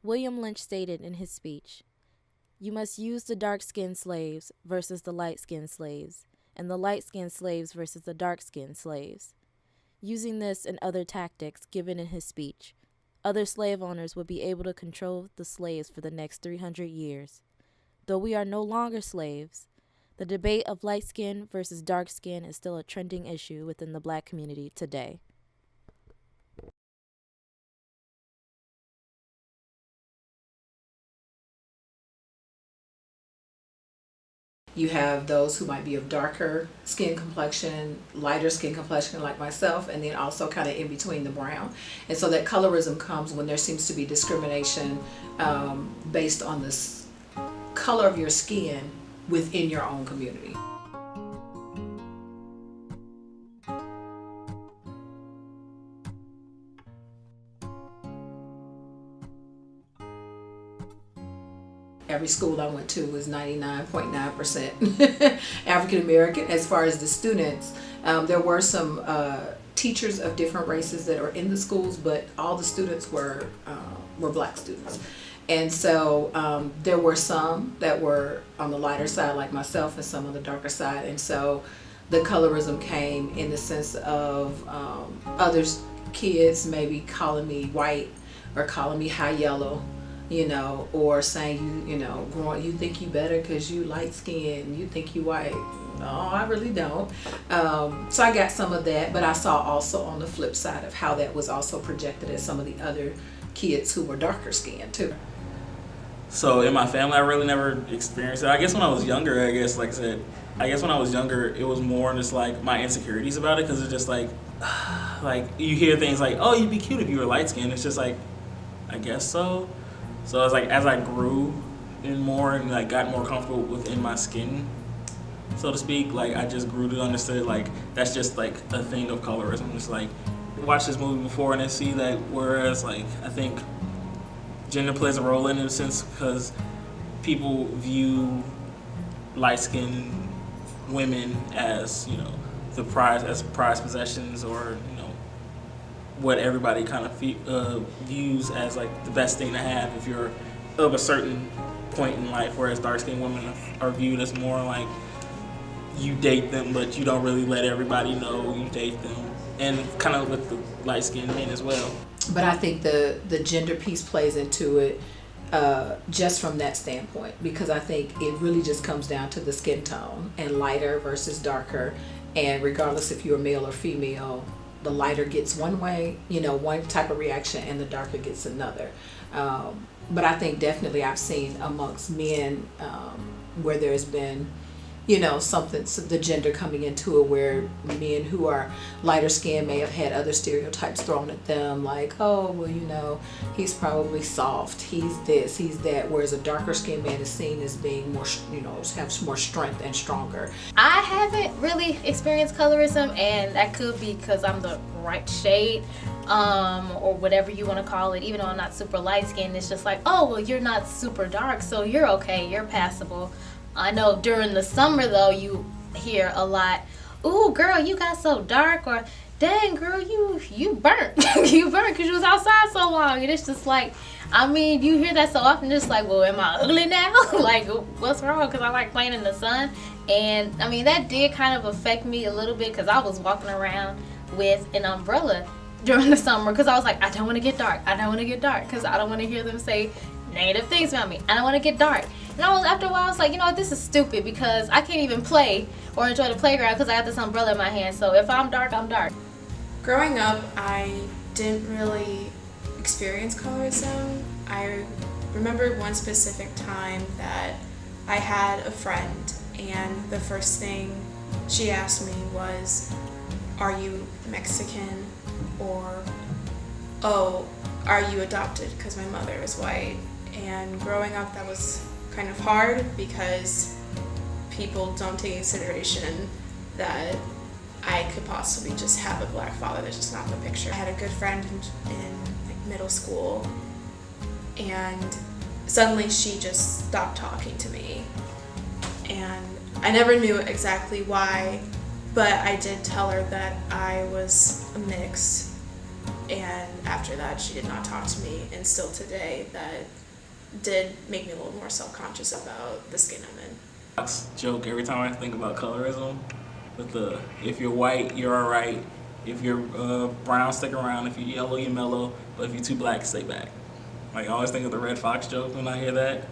William Lynch stated in his speech, "You must use the dark-skinned slaves versus the light-skinned slaves, and the light-skinned slaves versus the dark-skinned slaves." Using this and other tactics given in his speech, other slave owners would be able to control the slaves for the next 300 years. Though we are no longer slaves, the debate of light skin versus dark skin is still a trending issue within the Black community today. You have those who might be of darker skin complexion, lighter skin complexion like myself, and then also kind of in between the brown. And so that colorism comes when there seems to be discrimination based on the color of your skin within your own community. Every school I went to was 99.9% African American. As far as the students, there were some teachers of different races that are in the schools, but all the students were Black students. And so there were some that were on the lighter side like myself and some on the darker side. And so the colorism came in the sense of other kids maybe calling me white or calling me high yellow, you know, or saying you think you better because you light skinned, you think you white. No, I really don't. So I got some of that, but I saw also on the flip side of how that was also projected at some of the other kids who were darker skinned too. So in my family, I really never experienced it. I guess when I was younger, like I said, when I was younger, it was more just like my insecurities about it, because it's just like you hear things like, oh, you'd be cute if you were light skinned. It's just like, I guess so. So it's like as I grew in more and like got more comfortable within my skin, so to speak, like I just grew to understand like that's just like a thing of colorism. Just like watch this movie before and then see that, whereas like I think gender plays a role in a sense because people view light-skinned women as, you know, prized possessions, or you know what everybody kind of views as like the best thing to have if you're of a certain point in life, whereas dark-skinned women are viewed as more like you date them but you don't really let everybody know you date them, and kind of with the light-skinned men as well. But I think the gender piece plays into it just from that standpoint, because I think it really just comes down to the skin tone and lighter versus darker, and regardless if you're male or female, the lighter gets one way, you know, one type of reaction, and the darker gets another. But I think definitely I've seen amongst men where there's been, you know, the gender coming into it, where men who are lighter skinned may have had other stereotypes thrown at them, like, oh, well, you know, he's probably soft, he's this, he's that, whereas a darker skinned man is seen as being more, you know, have more strength and stronger. I haven't really experienced colorism, and that could be because I'm the right shade, or whatever you want to call it. Even though I'm not super light skinned, it's just like, oh, well, you're not super dark, so you're okay, you're passable. I know during the summer though, you hear a lot, ooh girl, you got so dark, or dang girl, you burnt. You burnt because you was outside so long. And it's just like, I mean, you hear that so often, just like, well, am I ugly now? Like, what's wrong? Because I like playing in the sun. And I mean, that did kind of affect me a little bit, because I was walking around with an umbrella during the summer, because I was like, I don't want to get dark, because I don't want to hear them say negative things about me. I don't want to get dark. And after a while, I was like, you know what, this is stupid, because I can't even play or enjoy the playground because I got this umbrella in my hand. So if I'm dark, I'm dark. Growing up, I didn't really experience colorism. I remember one specific time that I had a friend, and the first thing she asked me was, are you Mexican? Or, oh, are you adopted? Because my mother is white. And growing up, that was kind of hard, because people don't take into consideration that I could possibly just have a black father that's just not in the picture. I had a good friend in like middle school, and suddenly she just stopped talking to me. And I never knew exactly why, but I did tell her that I was a mix, And after that, she did not talk to me. And still today, that did make me a little more self-conscious about the skin I'm in. Joke every time I think about colorism with the if you're white, you're all right. If you're brown, stick around. If you're yellow, you're mellow. But if you're too black, stay back. Like, I always think of the Red Fox joke when I hear that.